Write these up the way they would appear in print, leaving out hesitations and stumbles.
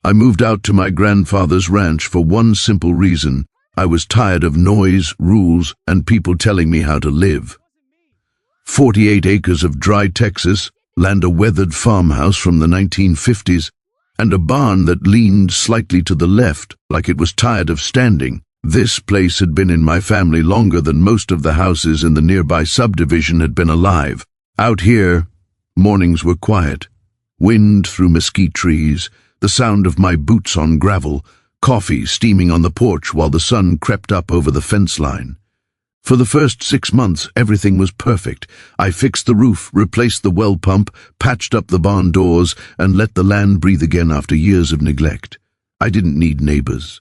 I moved out to my grandfather's ranch for one simple reason. I was tired of noise, rules, and people telling me how to live. 48 acres of dry Texas, land a weathered farmhouse from the 1950s, and a barn that leaned slightly to the left, like it was tired of standing. This place had been in my family longer than most of the houses in the nearby subdivision had been alive. Out here, mornings were quiet. Wind through mesquite trees, the sound of my boots on gravel, coffee steaming on the porch while the sun crept up over the fence line. For the first 6 months, everything was perfect. I fixed the roof, replaced the well pump, patched up the barn doors, and let the land breathe again after years of neglect. I didn't need neighbors.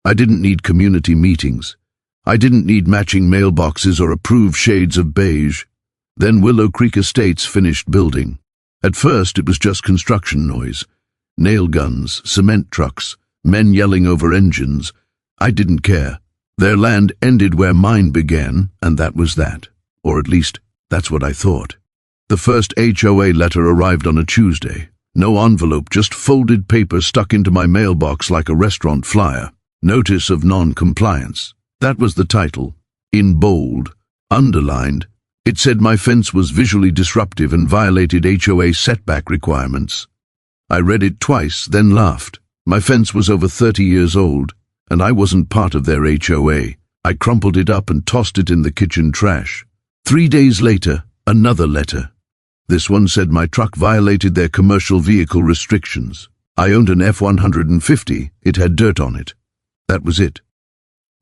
I didn't need community meetings. I didn't need matching mailboxes or approved shades of beige. Then Willow Creek Estates finished building. At first, it was just construction noise. Nail guns, cement trucks, men yelling over engines. I didn't care. Their land ended where mine began, and that was that. Or at least, that's what I thought. The first HOA letter arrived on a Tuesday. No envelope, just folded paper stuck into my mailbox like a restaurant flyer. Notice of non-compliance. That was the title. In bold, underlined, it said my fence was visually disruptive and violated HOA setback requirements. I read it twice, then laughed. My fence was over 30 years old, and I wasn't part of their HOA. I crumpled it up and tossed it in the kitchen trash. 3 days later, another letter. This one said my truck violated their commercial vehicle restrictions. I owned an F-150. It had dirt on it. That was it.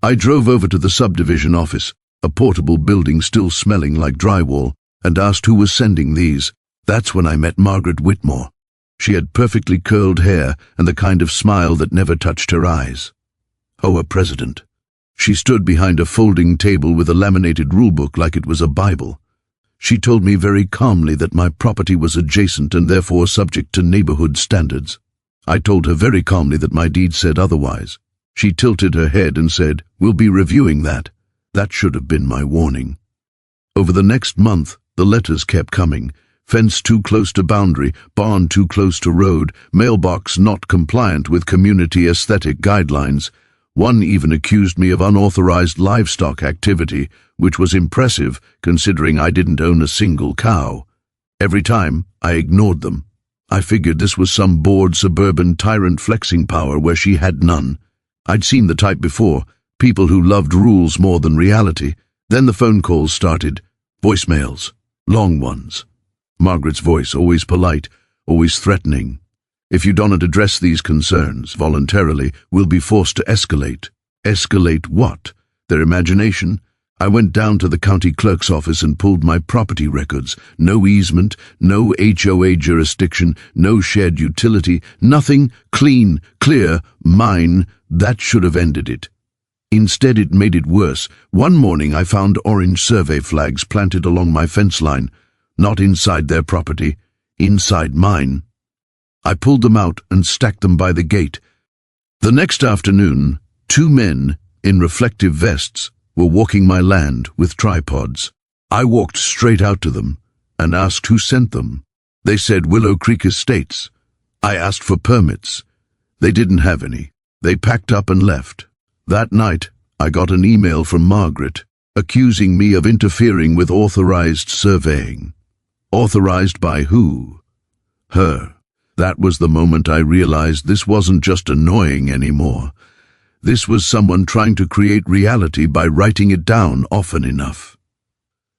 I drove over to the subdivision office, a portable building still smelling like drywall, and asked who was sending these. That's when I met Margaret Whitmore. She had perfectly curled hair and the kind of smile that never touched her eyes. HOA president. She stood behind a folding table with a laminated rulebook like it was a Bible. She told me very calmly that my property was adjacent and therefore subject to neighborhood standards. I told her very calmly that my deed said otherwise. She tilted her head and said, "We'll be reviewing that." That should have been my warning. Over the next month, the letters kept coming. Fence too close to boundary, barn too close to road, mailbox not compliant with community aesthetic guidelines. One even accused me of unauthorized livestock activity, which was impressive considering I didn't own a single cow. Every time, I ignored them. I figured this was some bored suburban tyrant flexing power where she had none. I'd seen the type before, people who loved rules more than reality. Then the phone calls started, voicemails, long ones. Margaret's voice, always polite, always threatening. If you don't address these concerns voluntarily, we'll be forced to escalate. Escalate what? Their imagination? I went down to the county clerk's office and pulled my property records. No easement, no HOA jurisdiction, no shared utility, nothing, clean, clear, mine. That should have ended it. Instead, it made it worse. One morning I found orange survey flags planted along my fence line. Not inside their property, inside mine. I pulled them out and stacked them by the gate. The next afternoon, 2 men in reflective vests were walking my land with tripods. I walked straight out to them and asked who sent them. They said Willow Creek Estates. I asked for permits. They didn't have any. They packed up and left. That night, I got an email from Margaret accusing me of interfering with authorized surveying. Authorized by who? Her. That was the moment I realized this wasn't just annoying anymore. This was someone trying to create reality by writing it down often enough.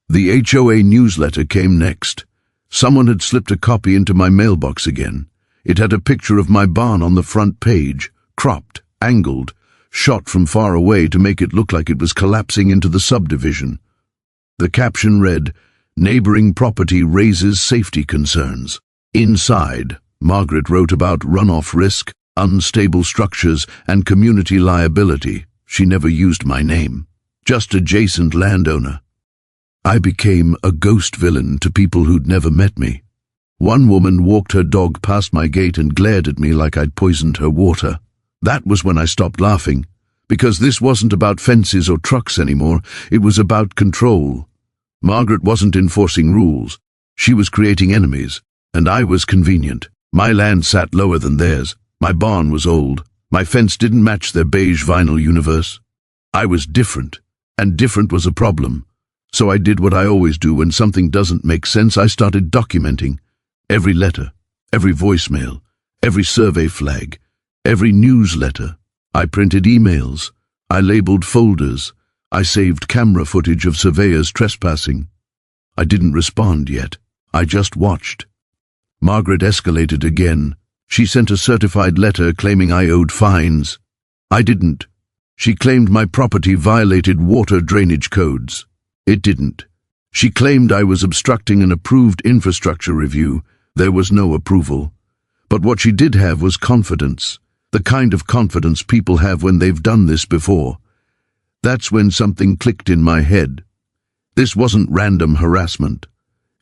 The HOA newsletter came next. Someone had slipped a copy into my mailbox again. It had a picture of my barn on the front page, cropped, angled, shot from far away to make it look like it was collapsing into the subdivision. The caption read, "Neighboring property raises safety concerns." Inside, Margaret wrote about runoff risk, unstable structures, and community liability. She never used my name, just adjacent landowner. I became a ghost villain to people who'd never met me. One woman walked her dog past my gate and glared at me like I'd poisoned her water. That was when I stopped laughing, because this wasn't about fences or trucks anymore. It was about control. Margaret wasn't enforcing rules. She was creating enemies, and I was convenient. My land sat lower than theirs. My barn was old. My fence didn't match their beige vinyl universe. I was different, and different was a problem. So I did what I always do when something doesn't make sense. I started documenting every letter, every voicemail, every survey flag, every newsletter. I printed emails. I labeled folders. I saved camera footage of surveyors trespassing. I didn't respond yet. I just watched. Margaret escalated again. She sent a certified letter claiming I owed fines. I didn't. She claimed my property violated water drainage codes. It didn't. She claimed I was obstructing an approved infrastructure review. There was no approval. But what she did have was confidence. The kind of confidence people have when they've done this before. That's when something clicked in my head. This wasn't random harassment.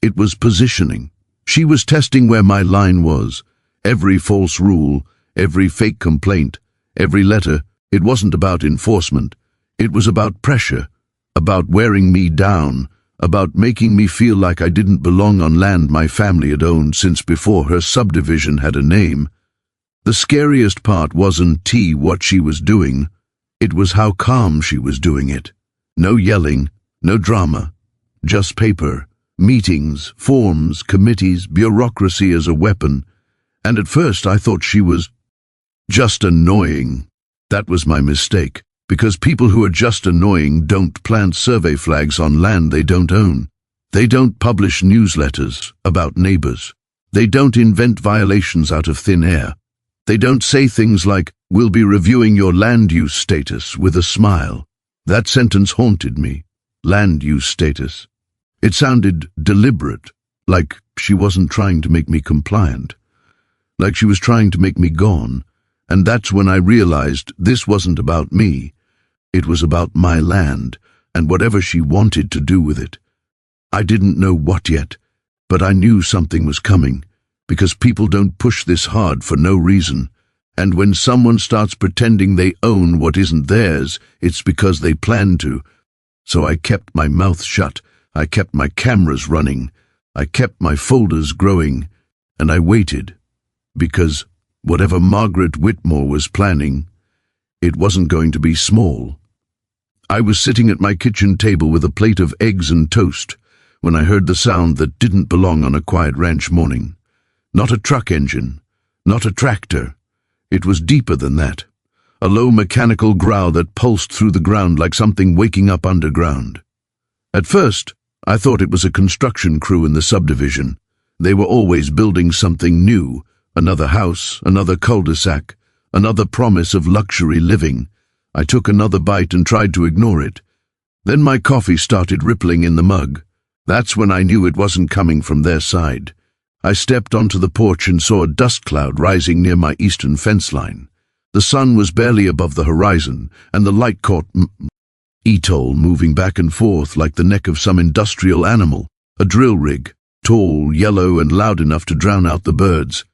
It was positioning. She was testing where my line was. Every false rule, every fake complaint, every letter. It wasn't about enforcement. It was about pressure, about wearing me down, about making me feel like I didn't belong on land my family had owned since before her subdivision had a name. The scariest part wasn't what she was doing. It was how calm she was doing it. No yelling, no drama, just paper, meetings, forms, committees, bureaucracy as a weapon. And at first I thought she was just annoying. That was my mistake, because people who are just annoying don't plant survey flags on land they don't own. They don't publish newsletters about neighbors. They don't invent violations out of thin air. They don't say things like, "We'll be reviewing your land use status," with a smile. That sentence haunted me. Land use status. It sounded deliberate, like she wasn't trying to make me compliant, like she was trying to make me gone. And that's when I realized this wasn't about me. It was about my land and whatever she wanted to do with it. I didn't know what yet, but I knew something was coming, because people don't push this hard for no reason. And when someone starts pretending they own what isn't theirs, it's because they plan to. So I kept my mouth shut. I kept my cameras running. I kept my folders growing. And I waited, because whatever Margaret Whitmore was planning, it wasn't going to be small. I was sitting at my kitchen table with a plate of eggs and toast when I heard the sound that didn't belong on a quiet ranch morning. Not a truck engine, not a tractor. It was deeper than that. A low mechanical growl that pulsed through the ground like something waking up underground. At first, I thought it was a construction crew in the subdivision. They were always building something new, another house, another cul-de-sac, another promise of luxury living. I took another bite and tried to ignore it. Then my coffee started rippling in the mug. That's when I knew it wasn't coming from their side. I stepped onto the porch and saw a dust cloud rising near my eastern fence line. The sun was barely above the horizon, and the light caught Etoll moving back and forth like the neck of some industrial animal, a drill rig, tall, yellow, and loud enough to drown out the birds.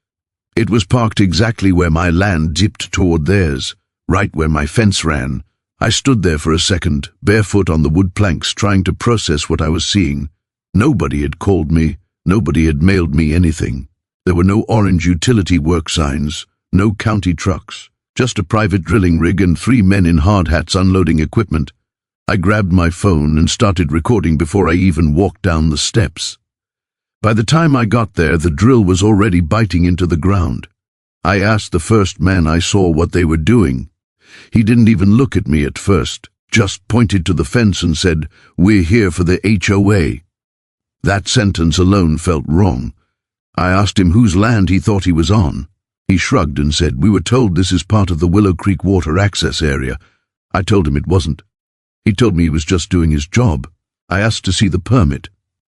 It was parked exactly where my land dipped toward theirs, right where my fence ran. I stood there for a second, barefoot on the wood planks, trying to process what I was seeing. Nobody had called me. Nobody had mailed me anything. There were no orange utility work signs, no county trucks, just a private drilling rig and 3 men in hard hats unloading equipment. I grabbed my phone and started recording before I even walked down the steps. By the time I got there, the drill was already biting into the ground. I asked the first man I saw what they were doing. He didn't even look at me at first, just pointed to the fence and said, "We're here for the HOA." That sentence alone felt wrong. I asked him whose land he thought he was on. He shrugged and said, "We were told this is part of the Willow Creek water access area." I told him it wasn't. He told me he was just doing his job. I asked to see the permit.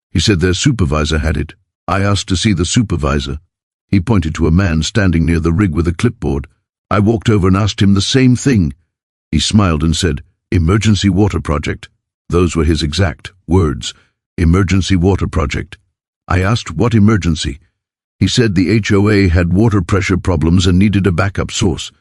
He said their supervisor had it. I asked to see the supervisor. He pointed to a man standing near the rig with a clipboard. I walked over and asked him the same thing. He smiled and said, "Emergency water project." Those were his exact words. Emergency water project. I asked what emergency. He said the HOA had water pressure problems and needed a backup source.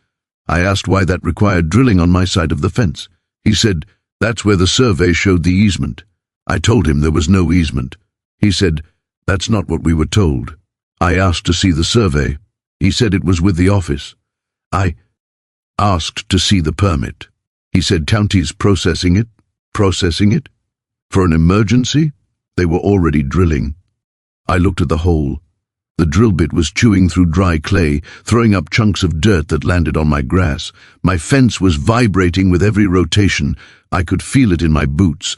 I asked why that required drilling on my side of the fence. He said, "That's where the survey showed the easement." I told him there was no easement. He said, "That's not what we were told." I asked to see the survey. He said it was with the office. I asked to see the permit. He said county's processing it. Processing it? For an emergency? They were already drilling. I looked at the hole. The drill bit was chewing through dry clay, throwing up chunks of dirt that landed on my grass. My fence was vibrating with every rotation. I could feel it in my boots.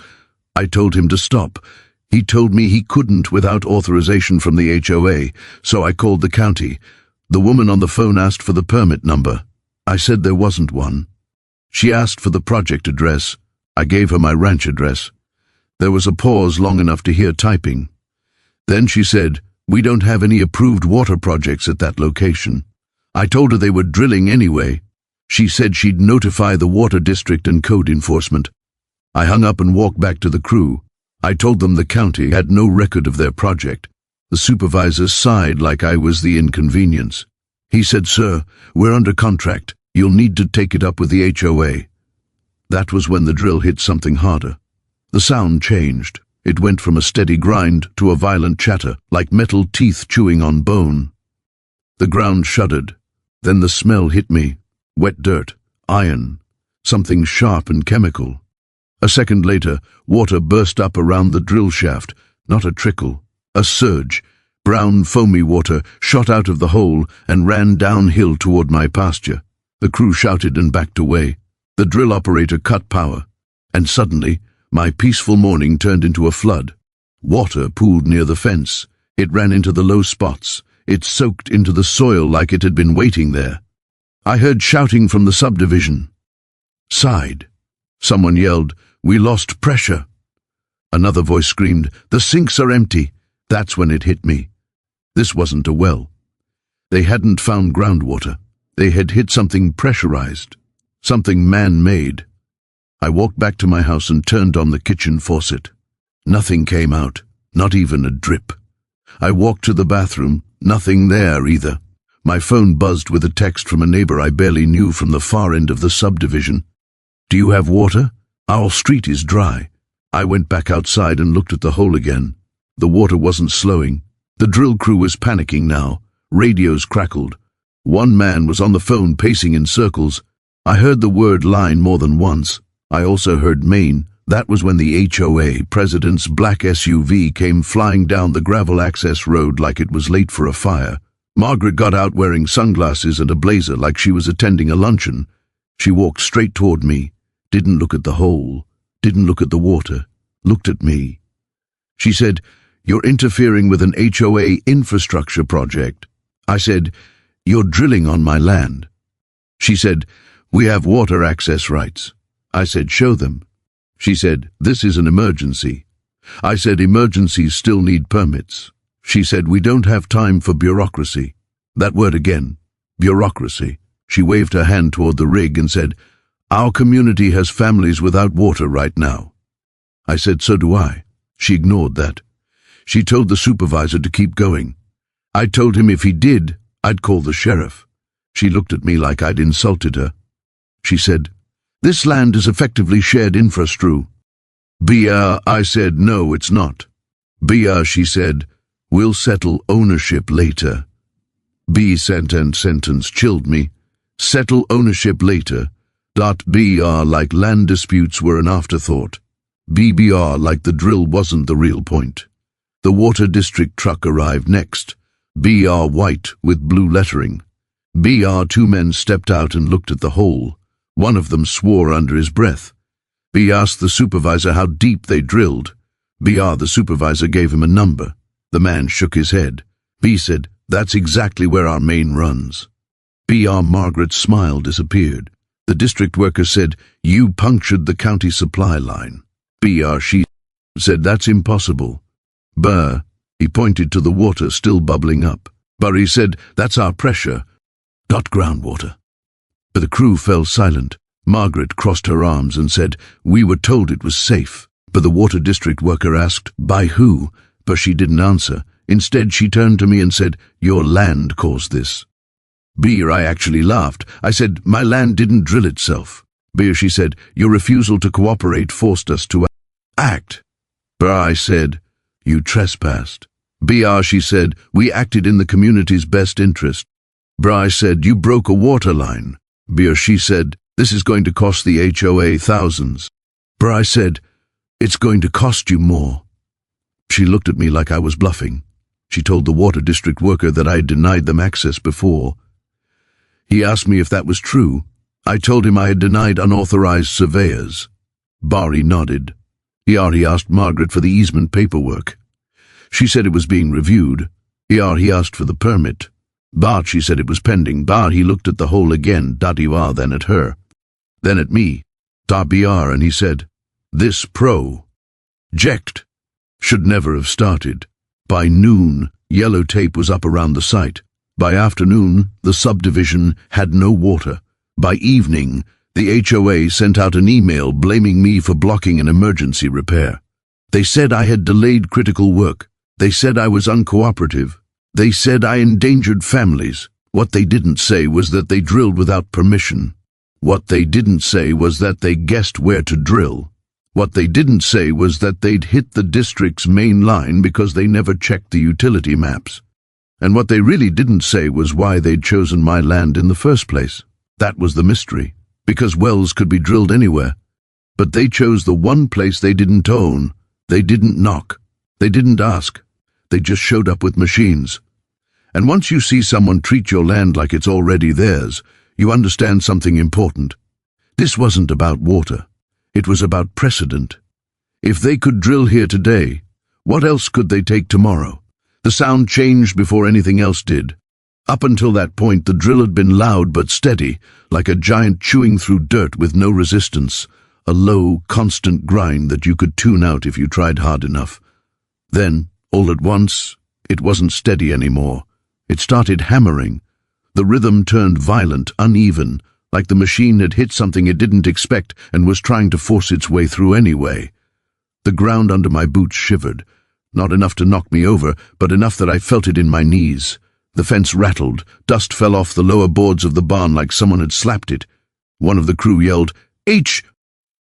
I told him to stop. He told me he couldn't without authorization from the HOA, so I called the county. The woman on the phone asked for the permit number. I said there wasn't one. She asked for the project address. I gave her my ranch address. There was a pause long enough to hear typing. Then she said, "We don't have any approved water projects at that location." I told her they were drilling anyway. She said she'd notify the water district and code enforcement. I hung up and walked back to the crew. I told them the county had no record of their project. The supervisor sighed like I was the inconvenience. He said, "Sir, we're under contract. You'll need to take it up with the HOA." That was when the drill hit something harder. The sound changed. It went from a steady grind to a violent chatter, like metal teeth chewing on bone. The ground shuddered. Then the smell hit me. Wet dirt, iron, something sharp and chemical. A second later, water burst up around the drill shaft, not a trickle, a surge. Brown, foamy water shot out of the hole and ran downhill toward my pasture. The crew shouted and backed away. The drill operator cut power, and suddenly, my peaceful morning turned into a flood. Water pooled near the fence. It ran into the low spots. It soaked into the soil like it had been waiting there. I heard shouting from the subdivision. Sighed. Someone yelled, "We lost pressure." Another voice screamed, "The sinks are empty." That's when it hit me. This wasn't a well. They hadn't found groundwater. They had hit something pressurized, something man-made. I walked back to my house and turned on the kitchen faucet. Nothing came out, not even a drip. I walked to the bathroom, nothing there either. My phone buzzed with a text from a neighbor I barely knew from the far end of the subdivision. "Do you have water? Our street is dry." I went back outside and looked at the hole again. The water wasn't slowing. The drill crew was panicking now. Radios crackled. One man was on the phone pacing in circles. I heard the word line more than once. I also heard Maine. That was when the HOA president's black SUV came flying down the gravel access road like it was late for a fire. Margaret got out wearing sunglasses and a blazer like she was attending a luncheon. She walked straight toward me, didn't look at the hole, didn't look at the water, looked at me. She said, "You're interfering with an HOA infrastructure project." I said, "You're drilling on my land." She said, "We have water access rights." I said, "Show them." She said, "This is an emergency." I said, "Emergencies still need permits." She said, "We don't have time for bureaucracy." That word again, bureaucracy. She waved her hand toward the rig and said, "Our community has families without water right now." I said, "So do I." She ignored that. She told the supervisor to keep going. I told him if he did, I'd call the sheriff. She looked at me like I'd insulted her. She said, "This land is effectively shared infrastructure." I said, "No, it's not." She said, "We'll settle ownership later." Sentence chilled me. Settle ownership later. Like land disputes were an afterthought. Like the drill wasn't the real point. The water district truck arrived next. White with blue lettering. Two men stepped out and looked at the hole. One of them swore under his breath. Asked the supervisor how deep they drilled. The supervisor gave him a number. The man shook his head. Said, "That's exactly where our main runs." Margaret's smile disappeared. The district worker said, "You punctured the county supply line." She said, "That's impossible." He pointed to the water still bubbling up. He said, "That's our pressure, not groundwater." But the crew fell silent. Margaret crossed her arms and said, "We were told it was safe." But the water district worker asked, "By who?" But she didn't answer. Instead, she turned to me and said, "Your land caused this." I actually laughed. I said, "My land didn't drill itself." She said, "Your refusal to cooperate forced us to act." I said, "You trespassed." She said, "We acted in the community's best interest." Bry said, "You broke a water line." She said, "This is going to cost the HOA thousands." Bry said, "It's going to cost you more." She looked at me like I was bluffing. She told the water district worker that I had denied them access before. He asked me if that was true. I told him I had denied unauthorized surveyors. Barry nodded. He asked Margaret for the easement paperwork. She said it was being reviewed. He asked for the permit. She said it was pending. He looked at the hole again, then at her. Then at me. And he said, "This project should never have started." By noon, yellow tape was up around the site. By afternoon, the subdivision had no water. By evening, the HOA sent out an email blaming me for blocking an emergency repair. They said I had delayed critical work. They said I was uncooperative. They said I endangered families. What they didn't say was that they drilled without permission. What they didn't say was that they guessed where to drill. What they didn't say was that they'd hit the district's main line because they never checked the utility maps. And what they really didn't say was why they'd chosen my land in the first place. That was the mystery, because wells could be drilled anywhere. But they chose the one place they didn't own. They didn't knock. They didn't ask. They just showed up with machines. And once you see someone treat your land like it's already theirs, you understand something important. This wasn't about water. It was about precedent. If they could drill here today, what else could they take tomorrow? The sound changed before anything else did. Up until that point, the drill had been loud but steady, like a giant chewing through dirt with no resistance, a low, constant grind that you could tune out if you tried hard enough. Then, all at once, it wasn't steady anymore. It started hammering. The rhythm turned violent, uneven, like the machine had hit something it didn't expect and was trying to force its way through anyway. The ground under my boots shivered, not enough to knock me over, but enough that I felt it in my knees. The fence rattled, dust fell off the lower boards of the barn like someone had slapped it. One of the crew yelled,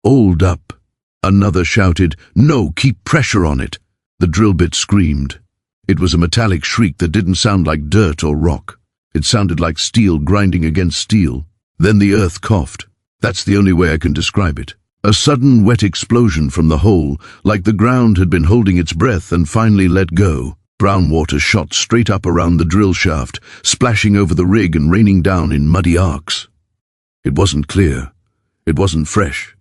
"Hold up." Another shouted, "No, keep pressure on it." The drill bit screamed. It was a metallic shriek that didn't sound like dirt or rock. It sounded like steel grinding against steel. Then the earth coughed. That's the only way I can describe it. A sudden wet explosion from the hole, like the ground had been holding its breath and finally let go. Brown water shot straight up around the drill shaft, splashing over the rig and raining down in muddy arcs. It wasn't clear. It wasn't fresh.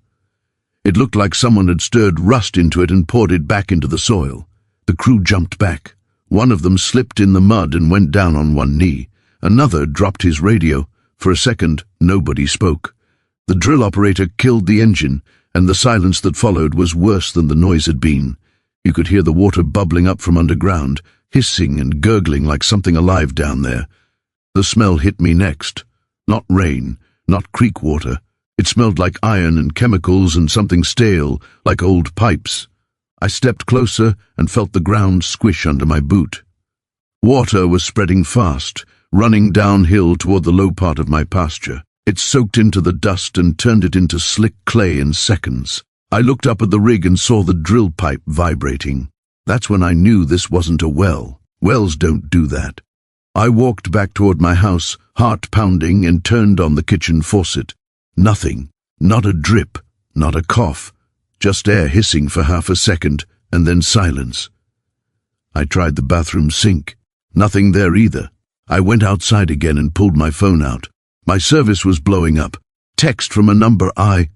It looked like someone had stirred rust into it and poured it back into the soil. The crew jumped back. One of them slipped in the mud and went down on one knee. Another dropped his radio. For a second, nobody spoke. The drill operator killed the engine, and the silence that followed was worse than the noise had been. You could hear the water bubbling up from underground, hissing and gurgling like something alive down there. The smell hit me next. Not rain, not creek water. It smelled like iron and chemicals and something stale, like old pipes. I stepped closer and felt the ground squish under my boot. Water was spreading fast, running downhill toward the low part of my pasture. It soaked into the dust and turned it into slick clay in seconds. I looked up at the rig and saw the drill pipe vibrating. That's when I knew this wasn't a well. Wells don't do that. I walked back toward my house, heart pounding, and turned on the kitchen faucet. Nothing. Not a drip. Not a cough. Just air hissing for half a second, and then silence. I tried the bathroom sink. Nothing there either. I went outside again and pulled my phone out. My service was blowing up. Text from a number I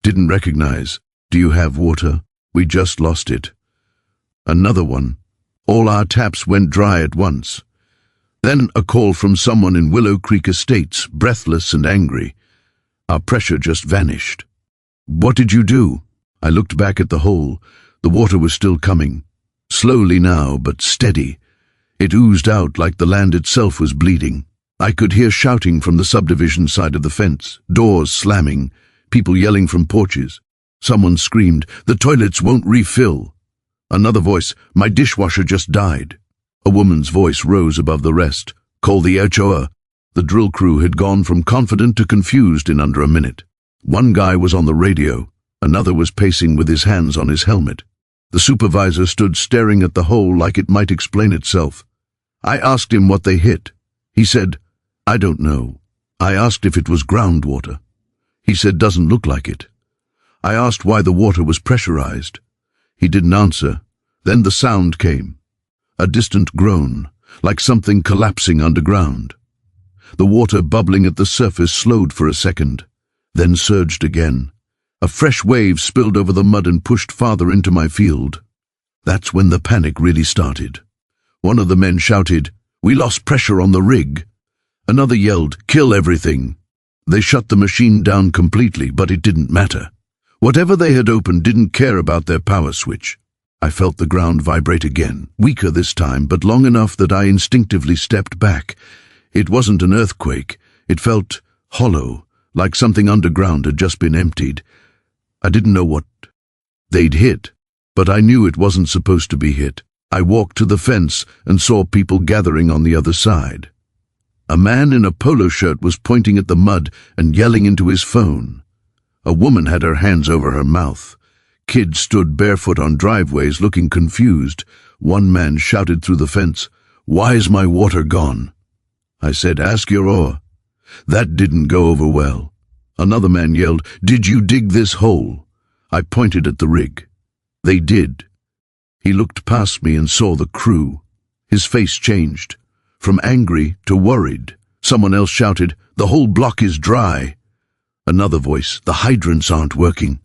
didn't recognize. "Do you have water? We just lost it." Another one. All our taps went dry at once. Then a call from someone in Willow Creek Estates, breathless and angry. Our pressure just vanished. "What did you do?" I looked back at the hole. The water was still coming. Slowly now, but steady. It oozed out like the land itself was bleeding. I could hear shouting from the subdivision side of the fence, doors slamming, people yelling from porches. Someone screamed, "The toilets won't refill." Another voice, "My dishwasher just died." A woman's voice rose above the rest, "Call the HOA." The drill crew had gone from confident to confused in under a minute. One guy was on the radio. Another was pacing with his hands on his helmet. The supervisor stood staring at the hole like it might explain itself. I asked him what they hit. He said, I don't know. I asked if it was groundwater. He said doesn't look like it. I asked why the water was pressurized. He didn't answer. Then the sound came. A distant groan, like something collapsing underground. The water bubbling at the surface slowed for a second, then surged again. A fresh wave spilled over the mud and pushed farther into my field. That's when the panic really started. One of the men shouted, "We lost pressure on the rig." Another yelled, "Kill everything." They shut the machine down completely, but it didn't matter. Whatever they had opened didn't care about their power switch. I felt the ground vibrate again, weaker this time, but long enough that I instinctively stepped back. It wasn't an earthquake. It felt hollow, like something underground had just been emptied. I didn't know what they'd hit, but I knew it wasn't supposed to be hit. I walked to the fence and saw people gathering on the other side. A man in a polo shirt was pointing at the mud and yelling into his phone. A woman had her hands over her mouth. Kids stood barefoot on driveways looking confused. One man shouted through the fence, "Why is my water gone?" I said, "Ask your HOA." That didn't go over well. Another man yelled, "Did you dig this hole?" I pointed at the rig. They did. He looked past me and saw the crew. His face changed, from angry to worried. Someone else shouted, "The whole block is dry." Another voice, "The hydrants aren't working."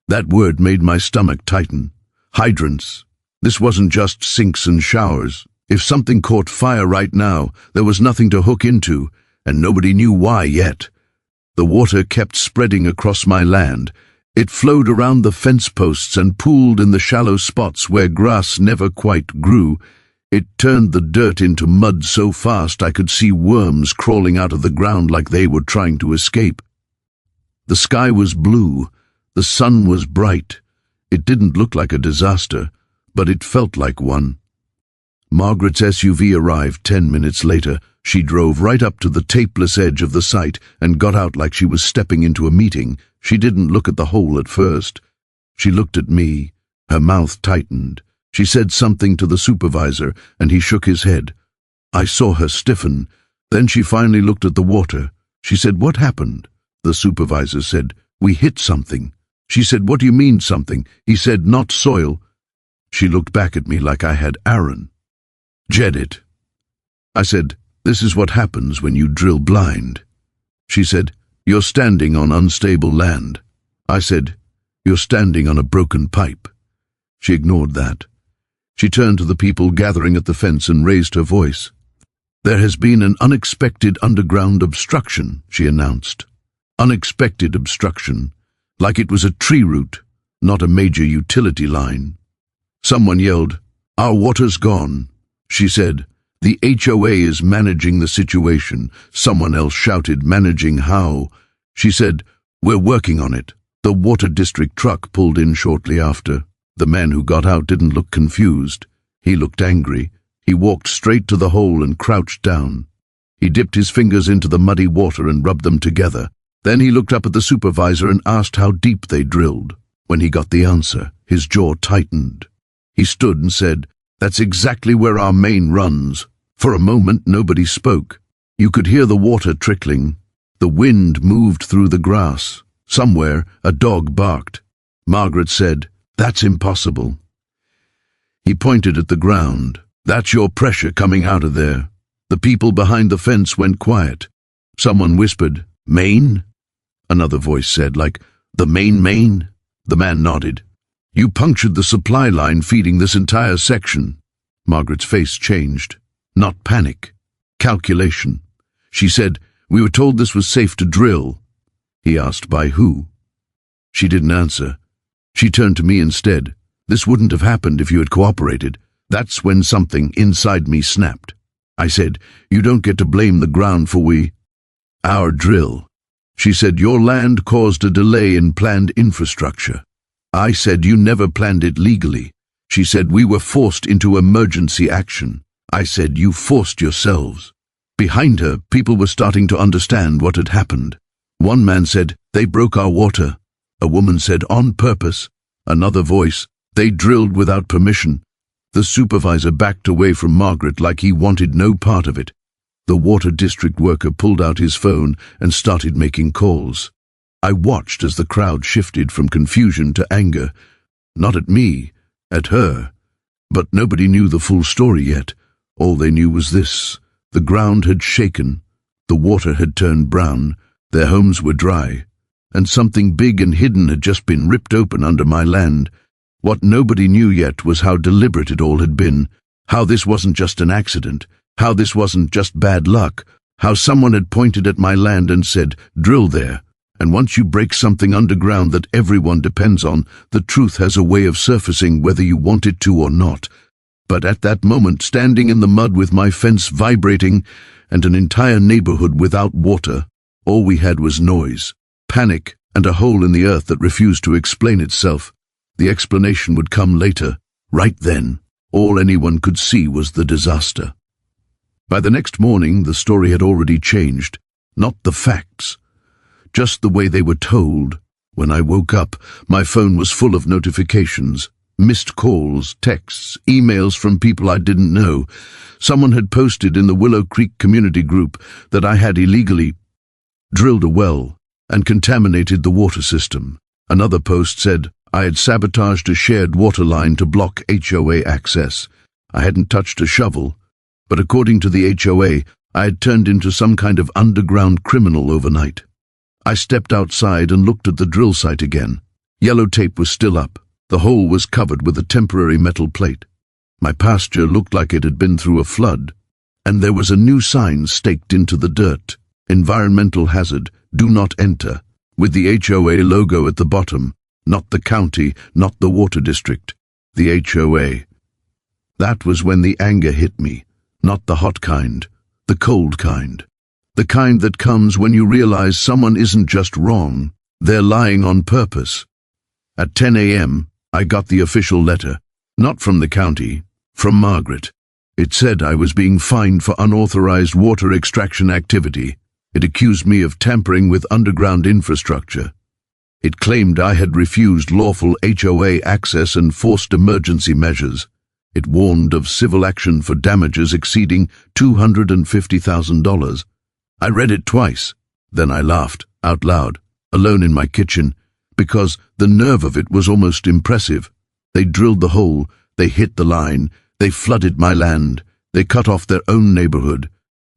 That word made my stomach tighten. Hydrants. This wasn't just sinks and showers. If something caught fire right now, there was nothing to hook into, and nobody knew why yet. The water kept spreading across my land. It flowed around the fence posts and pooled in the shallow spots where grass never quite grew. It turned the dirt into mud so fast I could see worms crawling out of the ground like they were trying to escape. The sky was blue. The sun was bright. It didn't look like a disaster, but it felt like one. Margaret's SUV arrived 10 minutes later. She drove right up to the tapeless edge of the site and got out like she was stepping into a meeting. She didn't look at the hole at first. She looked at me. Her mouth tightened. She said something to the supervisor, and he shook his head. I saw her stiffen. Then she finally looked at the water. She said, "What happened?" The supervisor said, "We hit something." She said, "What do you mean something?" He said, "Not soil." She looked back at me like I had Aaron. "Jed it." I said, "This is what happens when you drill blind." She said, "You're standing on unstable land." I said, "You're standing on a broken pipe." She ignored that. She turned to the people gathering at the fence and raised her voice. "There has been an unexpected underground obstruction," she announced. Unexpected obstruction, like it was a tree root, not a major utility line. Someone yelled, "Our water's gone." She said, "The HOA is managing the situation." Someone else shouted, "Managing how?" She said, "We're working on it." The water district truck pulled in shortly after. The man who got out didn't look confused. He looked angry. He walked straight to the hole and crouched down. He dipped his fingers into the muddy water and rubbed them together. Then he looked up at the supervisor and asked how deep they drilled. When he got the answer, his jaw tightened. He stood and said, "That's exactly where our main runs." For a moment, nobody spoke. You could hear the water trickling. The wind moved through the grass. Somewhere, a dog barked. Margaret said, "That's impossible." He pointed at the ground. "That's your pressure coming out of there." The people behind the fence went quiet. Someone whispered, "Main?" Another voice said, like, "The main?" The man nodded. "You punctured the supply line feeding this entire section." Margaret's face changed. Not panic. Calculation. She said, "We were told this was safe to drill." He asked, "By who?" She didn't answer. She turned to me instead. "This wouldn't have happened if you had cooperated." That's when something inside me snapped. I said, "You don't get to blame the ground for our drill." She said, "Your land caused a delay in planned infrastructure." I said, "You never planned it legally." She said, "We were forced into emergency action." I said, "You forced yourselves." Behind her, people were starting to understand what had happened. One man said, "They broke our water." A woman said, "On purpose." Another voice, "They drilled without permission." The supervisor backed away from Margaret like he wanted no part of it. The water district worker pulled out his phone and started making calls. I watched as the crowd shifted from confusion to anger. Not at me, at her. But nobody knew the full story yet. All they knew was this: the ground had shaken, the water had turned brown, their homes were dry, and something big and hidden had just been ripped open under my land. What nobody knew yet was how deliberate it all had been, how this wasn't just an accident, how this wasn't just bad luck, how someone had pointed at my land and said, "Drill there." And once you break something underground that everyone depends on, the truth has a way of surfacing whether you want it to or not. But at that moment, standing in the mud with my fence vibrating and an entire neighborhood without water, all we had was noise, panic, and a hole in the earth that refused to explain itself. The explanation would come later. Right then, all anyone could see was the disaster. By the next morning, the story had already changed. Not the facts, just the way they were told. When I woke up, my phone was full of notifications. Missed calls, texts, emails from people I didn't know. Someone had posted in the Willow Creek community group that I had illegally drilled a well and contaminated the water system. Another post said I had sabotaged a shared water line to block HOA access. I hadn't touched a shovel, but according to the HOA, I had turned into some kind of underground criminal overnight. I stepped outside and looked at the drill site again. Yellow tape was still up. The hole was covered with a temporary metal plate. My pasture looked like it had been through a flood, and there was a new sign staked into the dirt: environmental hazard, do not enter, with the HOA logo at the bottom. Not the county, not the water district, the HOA. That was when the anger hit me. Not the hot kind, the cold kind. The kind that comes when you realize someone isn't just wrong, they're lying on purpose. At 10 a.m., I got the official letter, not from the county, from Margaret. It said I was being fined for unauthorized water extraction activity. It accused me of tampering with underground infrastructure. It claimed I had refused lawful HOA access and forced emergency measures. It warned of civil action for damages exceeding $250,000. I read it twice. Then I laughed, out loud, alone in my kitchen, because the nerve of it was almost impressive. They drilled the hole, they hit the line, they flooded my land, they cut off their own neighborhood,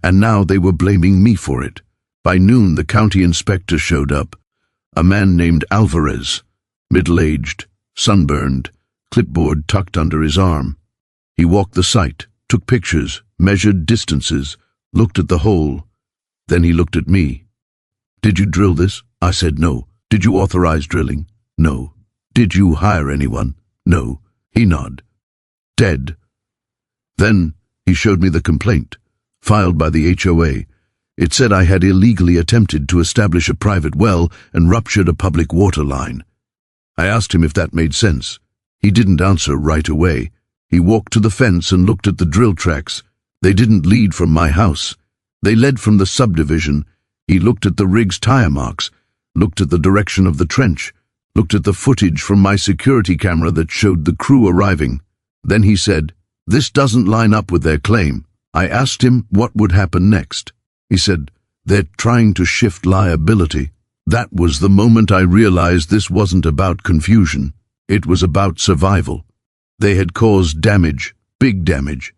and now they were blaming me for it. By noon, the county inspector showed up. A man named Alvarez, middle-aged, sunburned, clipboard tucked under his arm. He walked the site, took pictures, measured distances, looked at the hole. Then he looked at me. "Did you drill this?" I said no. "Did you authorize drilling?" "No." "Did you hire anyone?" "No." He nodded. "Dead." Then he showed me the complaint, filed by the HOA. It said I had illegally attempted to establish a private well and ruptured a public water line. I asked him if that made sense. He didn't answer right away. He walked to the fence and looked at the drill tracks. They didn't lead from my house. They led from the subdivision. He looked at the rig's tire marks, looked at the direction of the trench, looked at the footage from my security camera that showed the crew arriving. Then he said, "This doesn't line up with their claim." I asked him what would happen next. He said, "They're trying to shift liability." That was the moment I realized this wasn't about confusion. It was about survival. They had caused damage, big damage,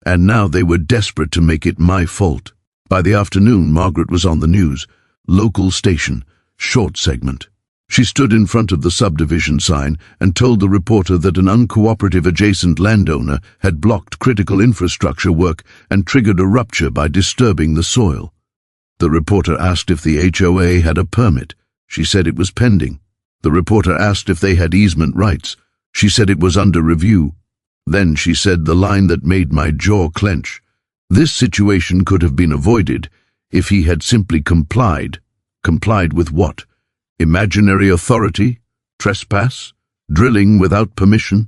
and now they were desperate to make it my fault. By the afternoon, Margaret was on the news. Local station, short segment. She stood in front of the subdivision sign and told the reporter that an uncooperative adjacent landowner had blocked critical infrastructure work and triggered a rupture by disturbing the soil. The reporter asked if the HOA had a permit. She said it was pending. The reporter asked if they had easement rights. She said it was under review. Then she said the line that made my jaw clench. This situation could have been avoided if he had simply complied. Complied with what? Imaginary authority? Trespass? Drilling without permission?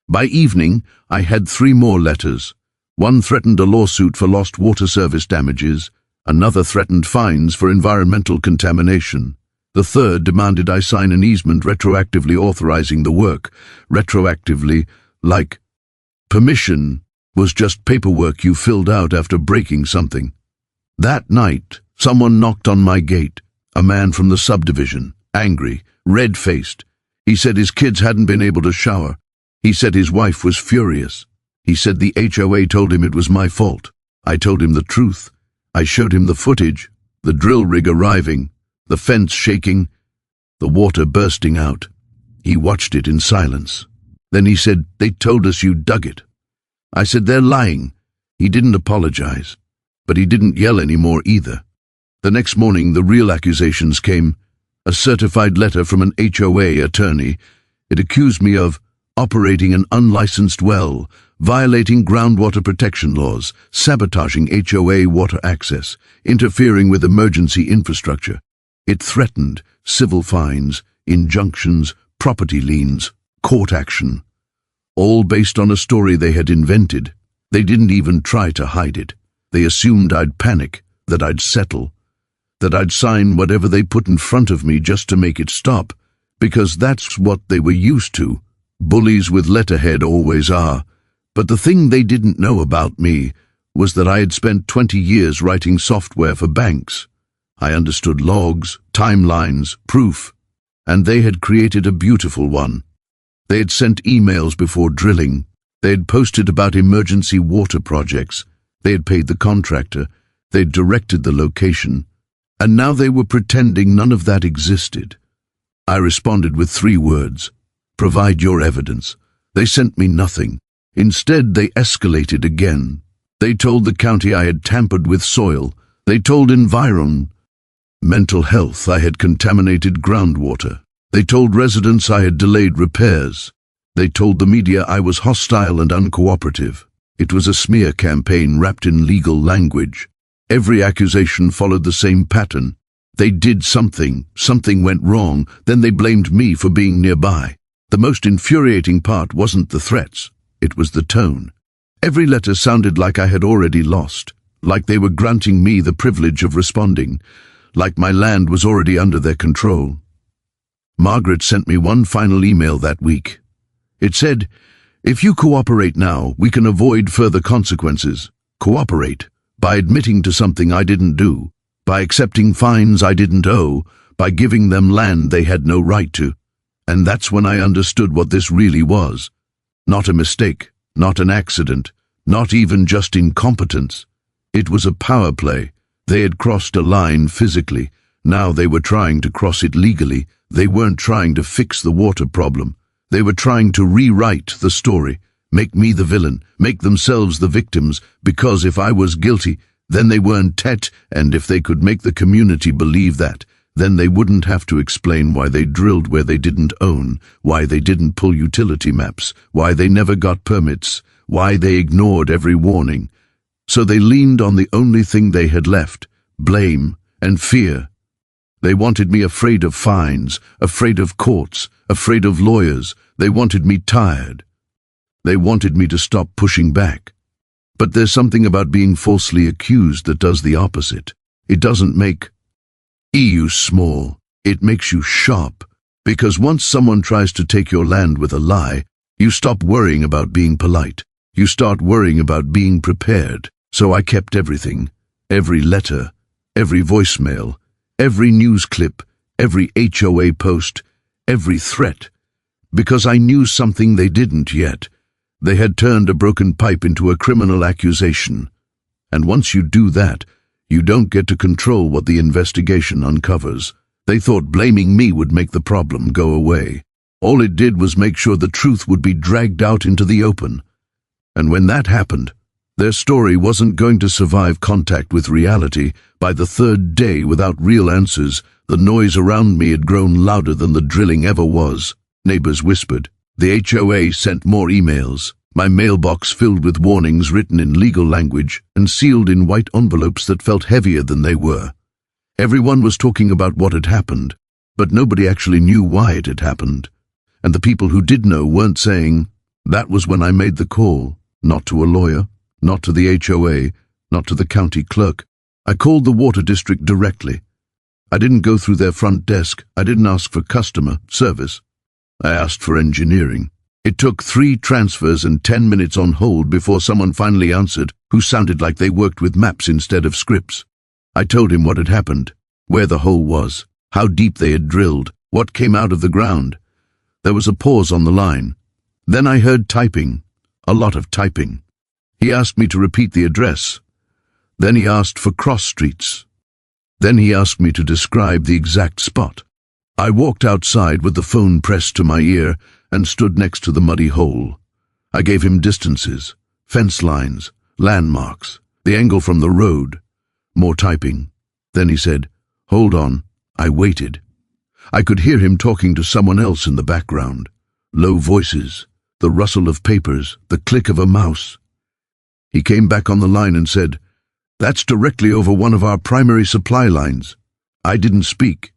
By evening, I had 3 more letters. One threatened a lawsuit for lost water service damages. Another threatened fines for environmental contamination. The third demanded I sign an easement retroactively authorizing the work. Retroactively, like permission was just paperwork you filled out after breaking something. That night, someone knocked on my gate, a man from the subdivision, angry, red-faced. He said his kids hadn't been able to shower. He said his wife was furious. He said the HOA told him it was my fault. I told him the truth. I showed him the footage, the drill rig arriving, the fence shaking, the water bursting out. He watched it in silence. Then he said, "They told us you dug it." I said, "They're lying." He didn't apologize, but he didn't yell anymore either. The next morning, the real accusations came. A certified letter from an HOA attorney. It accused me of operating an unlicensed well, violating groundwater protection laws, sabotaging HOA water access, interfering with emergency infrastructure. It threatened civil fines, injunctions, property liens, court action, all based on a story they had invented. They didn't even try to hide it. They assumed I'd panic, that I'd settle, that I'd sign whatever they put in front of me just to make it stop, because that's what they were used to. Bullies with letterhead always are. But the thing they didn't know about me was that I had spent 20 years writing software for banks. I understood logs, timelines, proof, and they had created a beautiful one. They had sent emails before drilling. They had posted about emergency water projects. They had paid the contractor. They had directed the location. And now they were pretending none of that existed. I responded with 3 words: provide your evidence. They sent me nothing. Instead, they escalated again. They told the county I had tampered with soil. They told mental health I had contaminated groundwater. They told residents I had delayed repairs. They told the media I was hostile and uncooperative. It was a smear campaign wrapped in legal language. Every accusation followed the same pattern. They did something went wrong, then they blamed me for being nearby. The most infuriating part wasn't the threats, it was the tone. Every letter sounded like I had already lost, like they were granting me the privilege of responding, like my land was already under their control. Margaret sent me one final email that week. It said, "If you cooperate now, we can avoid further consequences. Cooperate by admitting to something I didn't do, by accepting fines I didn't owe, by giving them land they had no right to." And that's when I understood what this really was. Not a mistake, not an accident, not even just incompetence. It was a power play. They had crossed a line physically. Now they were trying to cross it legally. They weren't trying to fix the water problem. They were trying to rewrite the story, make me the villain, make themselves the victims, because if I was guilty, then they weren't tet, and if they could make the community believe that, then they wouldn't have to explain why they drilled where they didn't own, why they didn't pull utility maps, why they never got permits, why they ignored every warning. So they leaned on the only thing they had left, blame and fear. They wanted me afraid of fines, afraid of courts, afraid of lawyers. They wanted me tired. They wanted me to stop pushing back. But there's something about being falsely accused that does the opposite. It doesn't make you small, it makes you sharp. Because once someone tries to take your land with a lie, you stop worrying about being polite. You start worrying about being prepared. So I kept everything, every letter, every voicemail, every news clip, every HOA post, every threat, because I knew something they didn't yet. They had turned a broken pipe into a criminal accusation. And once you do that, you don't get to control what the investigation uncovers. They thought blaming me would make the problem go away. All it did was make sure the truth would be dragged out into the open. And when that happened, their story wasn't going to survive contact with reality. By the 3rd day, without real answers, the noise around me had grown louder than the drilling ever was. Neighbors whispered. The HOA sent more emails. My mailbox filled with warnings written in legal language and sealed in white envelopes that felt heavier than they were. Everyone was talking about what had happened, but nobody actually knew why it had happened. And the people who did know weren't saying, "That was when I made the call," not to a lawyer, not to the HOA, not to the county clerk. I called the water district directly. I didn't go through their front desk. I didn't ask for customer service. I asked for engineering. It took 3 transfers and 10 minutes on hold before someone finally answered, who sounded like they worked with maps instead of scripts. I told him what had happened, where the hole was, how deep they had drilled, what came out of the ground. There was a pause on the line. Then I heard typing, a lot of typing. He asked me to repeat the address. Then he asked for cross streets. Then he asked me to describe the exact spot. I walked outside with the phone pressed to my ear and stood next to the muddy hole. I gave him distances, fence lines, landmarks, the angle from the road. More typing. Then he said, "Hold on." I waited. I could hear him talking to someone else in the background. Low voices, the rustle of papers, the click of a mouse. He came back on the line and said, "That's directly over one of our primary supply lines." I didn't speak.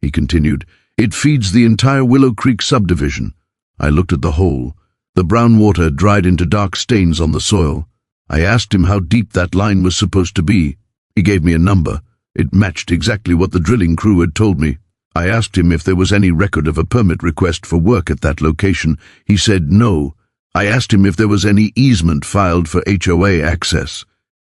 He continued, "It feeds the entire Willow Creek subdivision." I looked at the hole. The brown water had dried into dark stains on the soil. I asked him how deep that line was supposed to be. He gave me a number. It matched exactly what the drilling crew had told me. I asked him if there was any record of a permit request for work at that location. He said no. I asked him if there was any easement filed for HOA access.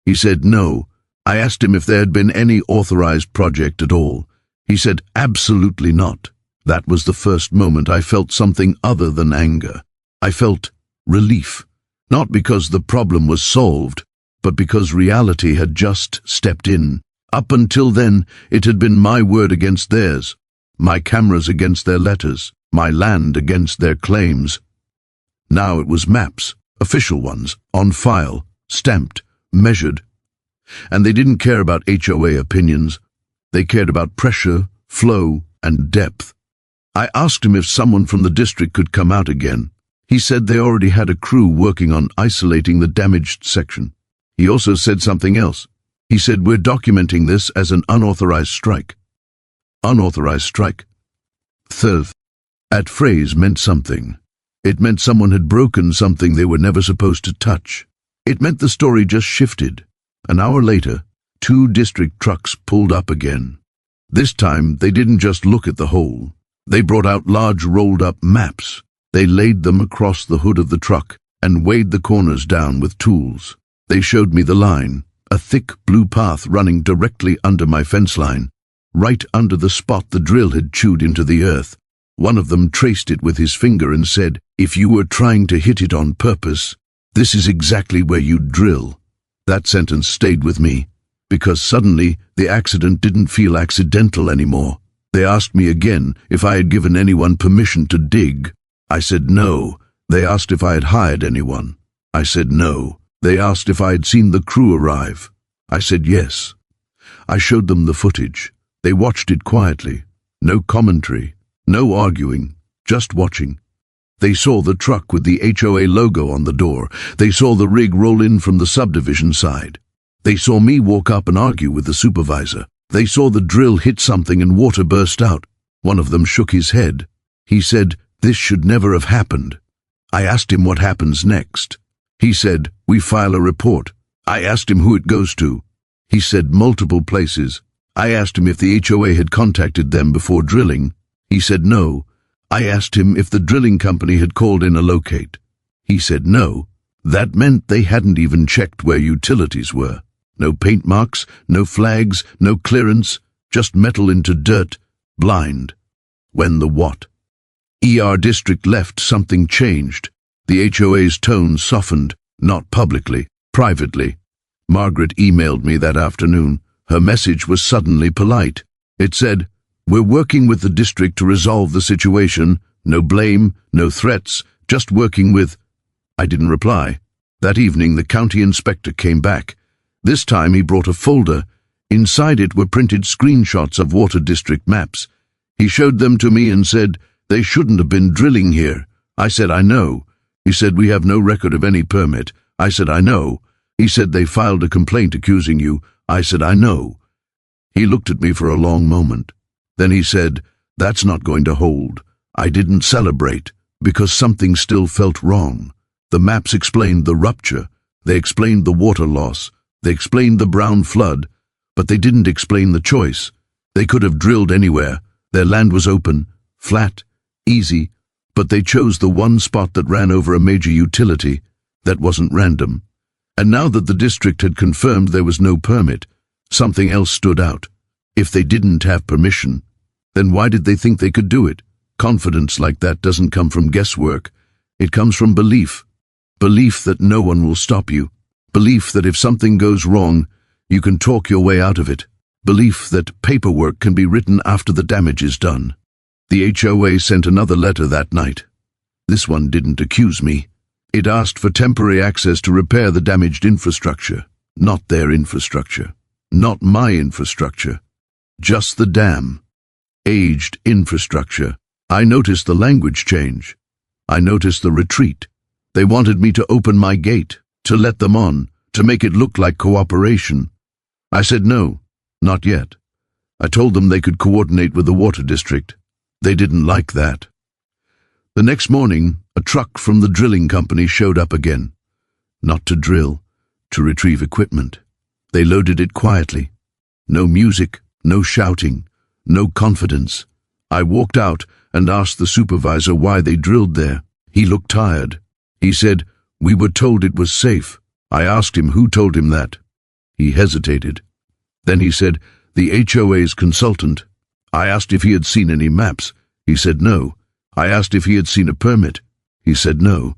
He said no. I asked him if there had been any authorized project at all. He said absolutely not. That was the first moment I felt something other than anger. I felt relief. Not because the problem was solved, but because reality had just stepped in. Up until then, it had been my word against theirs, my cameras against their letters, my land against their claims. Now it was maps, official ones, on file, stamped, measured. And they didn't care about HOA opinions. They cared about pressure, flow, and depth. I asked him if someone from the district could come out again. He said they already had a crew working on isolating the damaged section. He also said something else. He said, "We're documenting this as an unauthorized strike." Unauthorized strike. That phrase meant something. It meant someone had broken something they were never supposed to touch. It meant the story just shifted. An hour later, 2 district trucks pulled up again. This time, they didn't just look at the hole. They brought out large rolled-up maps. They laid them across the hood of the truck and weighed the corners down with tools. They showed me the line, a thick blue path running directly under my fence line, right under the spot the drill had chewed into the earth. One of them traced it with his finger and said, "If you were trying to hit it on purpose, this is exactly where you'd drill." That sentence stayed with me, because suddenly the accident didn't feel accidental anymore. They asked me again if I had given anyone permission to dig. I said no. They asked if I had hired anyone. I said no. They asked if I had seen the crew arrive. I said yes. I showed them the footage. They watched it quietly. No commentary, no arguing, just watching. They saw the truck with the HOA logo on the door. They saw the rig roll in from the subdivision side. They saw me walk up and argue with the supervisor. They saw the drill hit something and water burst out. One of them shook his head. He said, "This should never have happened." I asked him what happens next. He said, "We file a report." I asked him who it goes to. He said multiple places. I asked him if the HOA had contacted them before drilling. He said no. I asked him if the drilling company had called in a locate. He said no. That meant they hadn't even checked where utilities were. No paint marks, no flags, no clearance, just metal into dirt, blind. When the what? ER district left, something changed. The HOA's tone softened, not publicly, privately. Margaret emailed me that afternoon. Her message was suddenly polite. It said, "We're working with the district to resolve the situation. No blame, no threats, just working with..." I didn't reply. That evening the county inspector came back. This time he brought a folder. Inside it were printed screenshots of water district maps. He showed them to me and said, "They shouldn't have been drilling here." I said, "I know." He said, "We have no record of any permit." I said, "I know." He said, "They filed a complaint accusing you." I said, "I know." He looked at me for a long moment. Then he said, "That's not going to hold." I didn't celebrate, because something still felt wrong. The maps explained the rupture. They explained the water loss. They explained the brown flood. But they didn't explain the choice. They could have drilled anywhere. Their land was open, flat, easy, but they chose the one spot that ran over a major utility. That wasn't random. And now that the district had confirmed there was no permit, Something else stood out. If they didn't have permission, then why did they think they could do it? Confidence like that doesn't come from guesswork. It comes from belief. Belief that no one will stop you. Belief that if something goes wrong, you can talk your way out of it. Belief that paperwork can be written after the damage is done. The HOA sent another letter that night. This one didn't accuse me. It asked for temporary access to repair the damaged infrastructure. Not their infrastructure. Not my infrastructure. Just the dam. Aged infrastructure. I noticed the language change. I noticed the retreat. They wanted me to open my gate, to let them on, to make it look like cooperation. I said no, not yet. I told them they could coordinate with the water district. They didn't like that. The next morning, a truck from the drilling company showed up again. Not to drill, to retrieve equipment. They loaded it quietly. No music, no shouting, no confidence. I walked out and asked the supervisor why they drilled there. He looked tired. He said, "We were told it was safe." I asked him who told him that. He hesitated. Then he said, "The HOA's consultant." I asked if he had seen any maps. He said no. I asked if he had seen a permit. He said no.